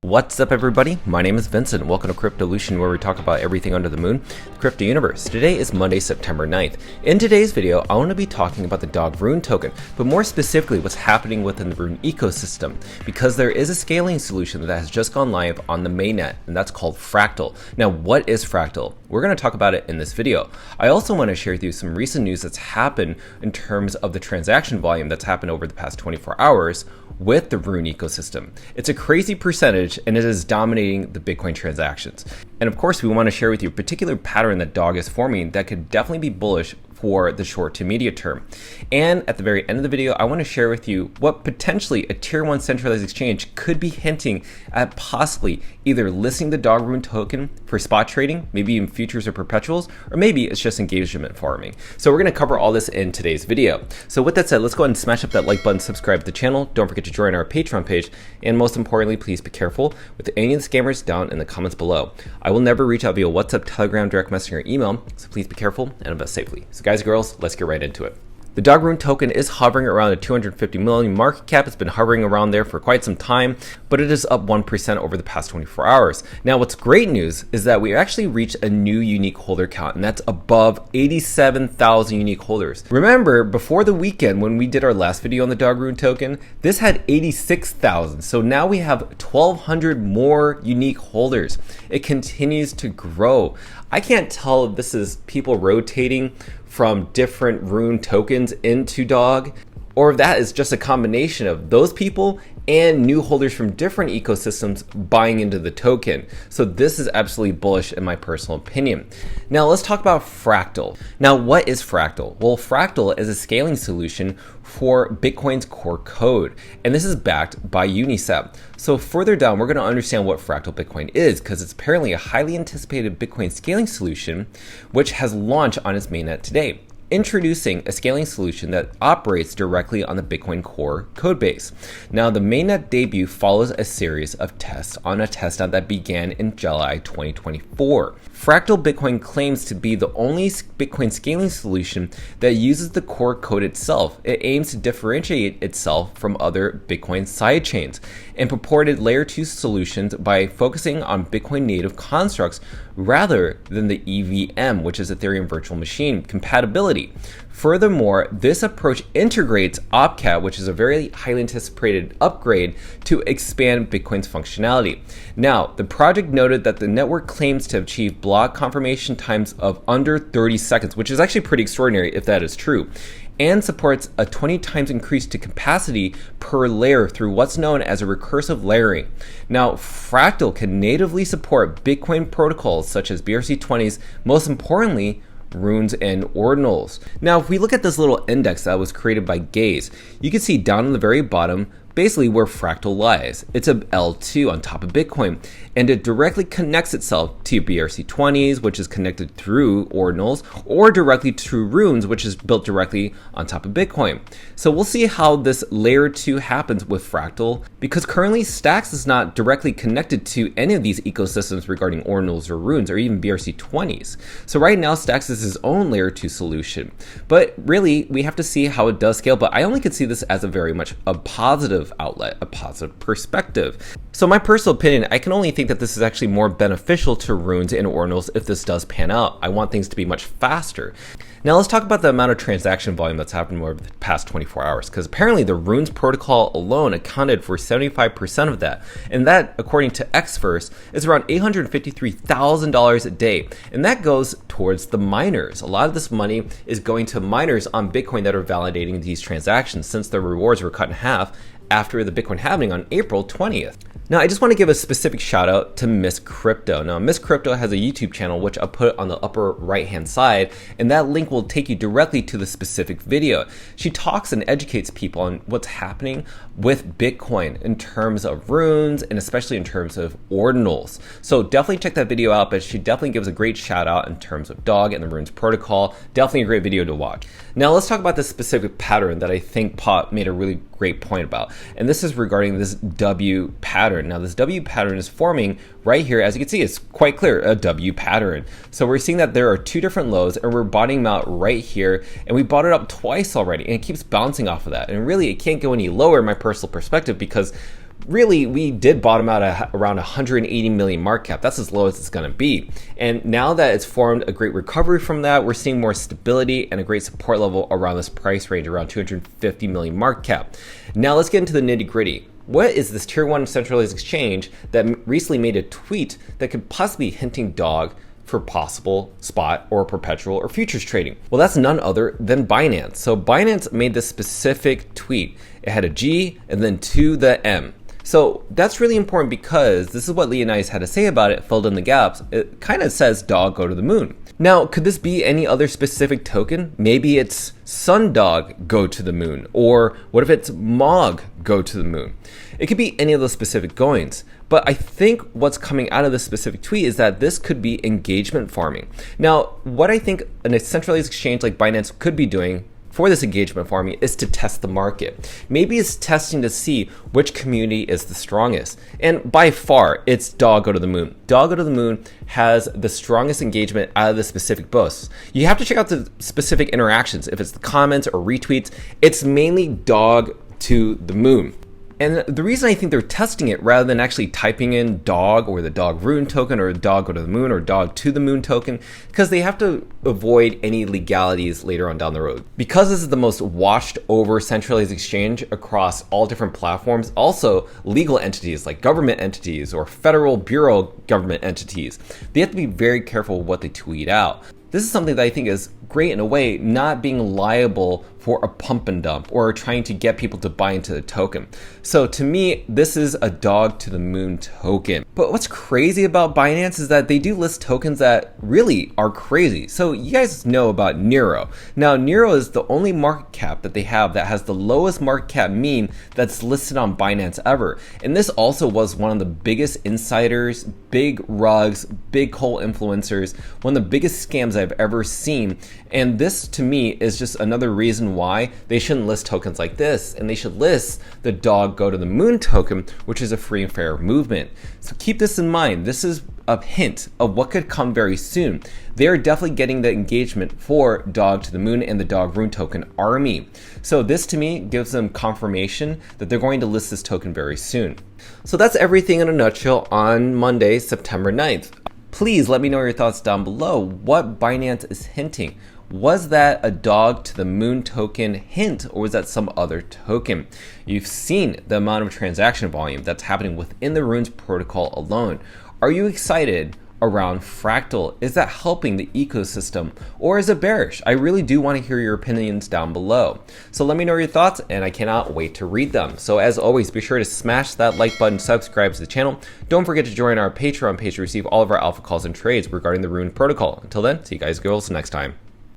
What's up, everybody? My name is Vincent. Welcome to Cryptolution, where we talk about everything under the moon, the crypto universe. Today is Monday, September 9th. In today's video, I want to be talking about the dog rune token, but more specifically what's happening within the rune ecosystem, because there is a scaling solution that has just gone live on the mainnet, and that's called Fractal. Now, what is Fractal? We're going to talk about it in this video. I also want to share with you some recent news that's happened in terms of the transaction volume that's happened over the past 24 hours with the rune ecosystem. It's a crazy percentage and it is dominating the Bitcoin transactions. And of course, we want to share with you a particular pattern that DOG is forming that could definitely be bullish for the short to medium term. And at the very end of the video, I want to share with you what potentially a tier 1 centralized exchange could be hinting at possibly either listing the dog rune token for spot trading, maybe in futures or perpetuals, or maybe it's just engagement farming. So we're going to cover all this in today's video. So with that said, let's go ahead and smash up that like button, subscribe to the channel. Don't forget to join our Patreon page. And most importantly, please be careful with any of the scammers down in the comments below. I will never reach out via WhatsApp, Telegram, direct messaging, or email. So please be careful and invest safely. So guys and girls, let's get right into it. The dog rune token is hovering around a 250 million market cap. It's been hovering around there for quite some time, but it is up 1% over the past 24 hours. Now, what's great news is that we actually reached a new unique holder count, and that's above 87,000 unique holders. Remember, before the weekend when we did our last video on the dog rune token, this had 86,000. So now we have 1,200 more unique holders. It continues to grow. I can't tell if this is people rotating from different rune tokens into dog, or if that is just a combination of those people and new holders from different ecosystems buying into the token. So this is absolutely bullish in my personal opinion. Now let's talk about Fractal. Now, what is Fractal? Well, Fractal is a scaling solution for Bitcoin's core code, and this is backed by Unisat. So further down, we're going to understand what Fractal Bitcoin is, because it's apparently a highly anticipated Bitcoin scaling solution which has launched on its mainnet today, introducing a scaling solution that operates directly on the Bitcoin core codebase. Now, the mainnet debut follows a series of tests on a testnet that began in July 2024. Fractal Bitcoin claims to be the only Bitcoin scaling solution that uses the core code itself. It aims to differentiate itself from other Bitcoin sidechains and purported layer 2 solutions by focusing on Bitcoin native constructs rather than the EVM, which is Ethereum Virtual Machine compatibility. Furthermore, this approach integrates OpCat, which is a very highly anticipated upgrade to expand Bitcoin's functionality. Now, the project noted that the network claims to achieve block confirmation times of under 30 seconds, which is actually pretty extraordinary if that is true, and supports a 20 times increase to capacity per layer through what's known as a recursive layering. Now, Fractal can natively support Bitcoin protocols such as BRC20s, most importantly, runes and ordinals. Now, if we look at this little index that was created by Gaze, you can see down on the very bottom basically where Fractal lies. It's a L2 on top of Bitcoin, and it directly connects itself to BRC20s, which is connected through ordinals, or directly to runes, which is built directly on top of Bitcoin. So we'll see how this layer 2 happens with Fractal, because currently Stacks is not directly connected to any of these ecosystems regarding ordinals or runes or even BRC20s. So right now Stacks is his own layer 2 solution, but really we have to see how it does scale. But I only could see this as a very much a positive outlet, a positive perspective. So my personal opinion, I can only think that this is actually more beneficial to runes and ordinals if this does pan out. I want things to be much faster. Now let's talk about the amount of transaction volume that's happened over the past 24 hours, because apparently the runes protocol alone accounted for 75% of that. And that, according to Xverse, is around $853,000 a day. And that goes towards the miners. A lot of this money is going to miners on Bitcoin that are validating these transactions, since the rewards were cut in half after the Bitcoin halving on April 20th. Now, I just want to give a specific shout out to Miss Crypto. Now, Miss Crypto has a YouTube channel, which I'll put on the upper right hand side, and that link will take you directly to the specific video. She talks and educates people on what's happening with Bitcoin in terms of runes and especially in terms of ordinals. So definitely check that video out, but she definitely gives a great shout out in terms of DOG and the runes protocol. Definitely a great video to watch. Now let's talk about this specific pattern that I think Pot made a really great point about, and this is regarding this W pattern. Now this W pattern is forming right here. As you can see, it's quite clear, a W pattern. So we're seeing that there are two different lows, and we're bottoming out right here, and we bought it up twice already, and it keeps bouncing off of that. And really, it can't go any lower in my personal perspective, because really, we did bottom out at around 180 million market cap. That's as low as it's going to be. And now that it's formed a great recovery from that, we're seeing more stability and a great support level around this price range, around 250 million market cap. Now let's get into the nitty gritty. What is this tier 1 centralized exchange that recently made a tweet that could possibly be hinting dog for possible spot or perpetual or futures trading? Well, that's none other than Binance. So Binance made this specific tweet. It had a G and then to the M. So that's really important because this is what Leonidas had to say about it, filled in the gaps. It kind of says dog go to the moon. Now, could this be any other specific token? Maybe it's Sundog go to the moon, or what if it's Mog go to the moon? It could be any of those specific goings. But I think what's coming out of this specific tweet is that this could be engagement farming. Now, what I think a centralized exchange like Binance could be doing for this engagement farming is to test the market. Maybe it's testing to see which community is the strongest. And by far, it's dog go to the moon. Dog go to the moon has the strongest engagement out of the specific posts. You have to check out the specific interactions. If it's the comments or retweets, it's mainly dog to the moon. And the reason I think they're testing it rather than actually typing in dog or the dog rune token or dog go to the moon or dog to the moon token, because they have to avoid any legalities later on down the road. Because this is the most washed over centralized exchange across all different platforms, also legal entities like government entities or federal bureau government entities, they have to be very careful what they tweet out. This is something that I think is great in a way, not being liable for a pump and dump or trying to get people to buy into the token. So to me, this is a dog to the moon token. But what's crazy about Binance is that they do list tokens that really are crazy. So you guys know about Nero. Now Nero is the only market cap that they have that has the lowest market cap mean that's listed on Binance ever. And this also was one of the biggest insiders, big rugs, big coal influencers, one of the biggest scams I've ever seen. And this to me is just another reason why they shouldn't list tokens like this, and they should list the dog go to the moon token, which is a free and fair movement. So keep this in mind. This is a hint of what could come very soon. They're definitely getting the engagement for dog to the moon and the dog rune token army. So this to me gives them confirmation that they're going to list this token very soon. So that's everything in a nutshell on Monday, September 9th. Please let me know your thoughts down below. What Binance is hinting. Was that a dog to the moon token hint, or was that some other token? You've seen the amount of transaction volume that's happening within the Runes protocol alone. Are you excited around Fractal? Is that helping the ecosystem, or is it bearish? I really do want to hear your opinions down below. So let me know your thoughts, and I cannot wait to read them. So as always, be sure to smash that like button, subscribe to the channel. Don't forget to join our Patreon page to receive all of our alpha calls and trades regarding the Rune protocol. Until then, see you guys girls next time.